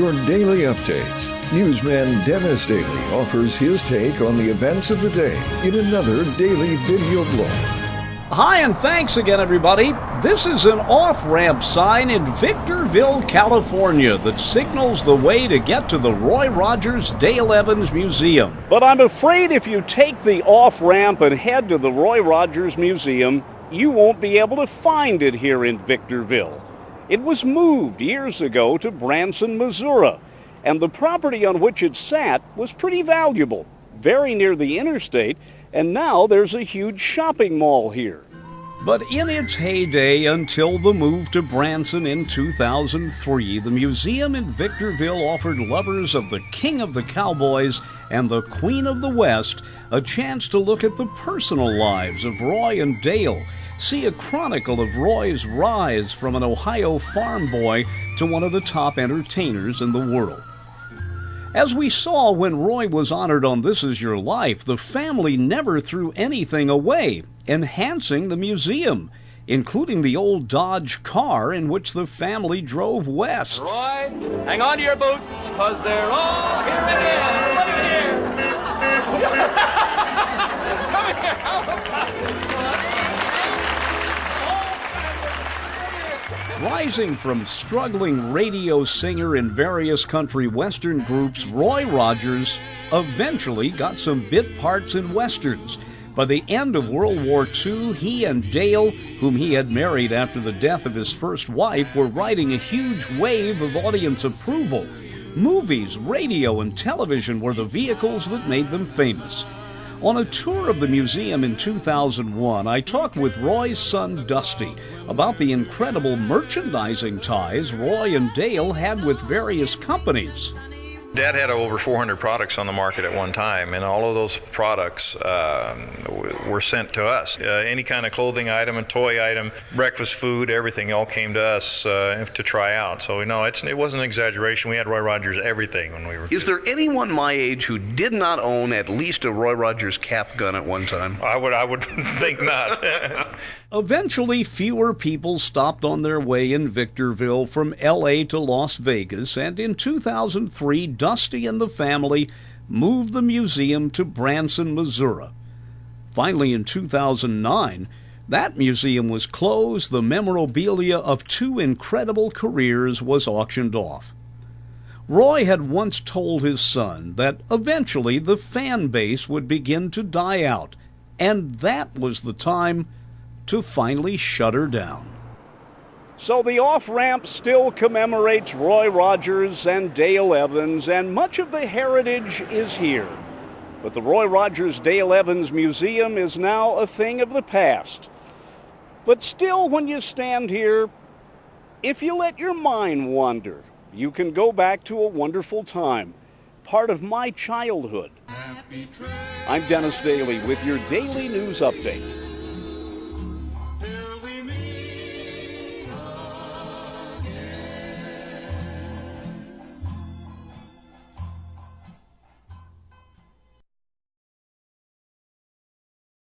your daily updates. Newsman Dennis Daily offers his take on the events of the day in another daily video blog. Hi, and thanks again, everybody. This is an off-ramp sign in Victorville, California that signals the way to get to the Roy Rogers Dale Evans Museum. But I'm afraid if you take the off-ramp and head to the Roy Rogers Museum, you won't be able to find it here in Victorville. It was moved years ago to Branson, Missouri, and the property on which it sat was pretty valuable, very near the interstate, and now there's a huge shopping mall here. But in its heyday until the move to Branson in 2003, the museum in Victorville offered lovers of the King of the Cowboys and the Queen of the West a chance to look at the personal lives of Roy and Dale, see a chronicle of Roy's rise from an Ohio farm boy to one of the top entertainers in the world. As we saw when Roy was honored on This Is Your Life, the family never threw anything away, enhancing the museum, including the old Dodge car in which the family drove west. Roy, hang on to your boots, because they're all here again. Look at here. Come here. Rising from struggling radio singer in various country western groups, Roy Rogers eventually got some bit parts in westerns. By the end of World War II, he and Dale, whom he had married after the death of his first wife, were riding a huge wave of audience approval. Movies, radio, and television were the vehicles that made them famous. On a tour of the museum in 2001, I talked with Roy's son Dusty about the incredible merchandising ties Roy and Dale had with various companies. Dad had over 400 products on the market at one time, and all of those products were sent to us. Any kind of clothing item, a toy item, breakfast food, everything all came to us to try out. So, it wasn't an exaggeration. We had Roy Rogers everything when we were kids. Is there anyone my age who did not own at least a Roy Rogers cap gun at one time? I would think not. Eventually, fewer people stopped on their way in Victorville from L.A. to Las Vegas, and in 2003, Dusty and the family moved the museum to Branson, Missouri. Finally, in 2009, that museum was closed. The memorabilia of two incredible careers was auctioned off. Roy had once told his son that eventually the fan base would begin to die out, and that was the time to finally shut her down. So the off-ramp still commemorates Roy Rogers and Dale Evans, and much of the heritage is here. But the Roy Rogers Dale Evans Museum is now a thing of the past. But still, when you stand here, if you let your mind wander, you can go back to a wonderful time, part of my childhood. I'm Dennis Daly with your Daily News Update.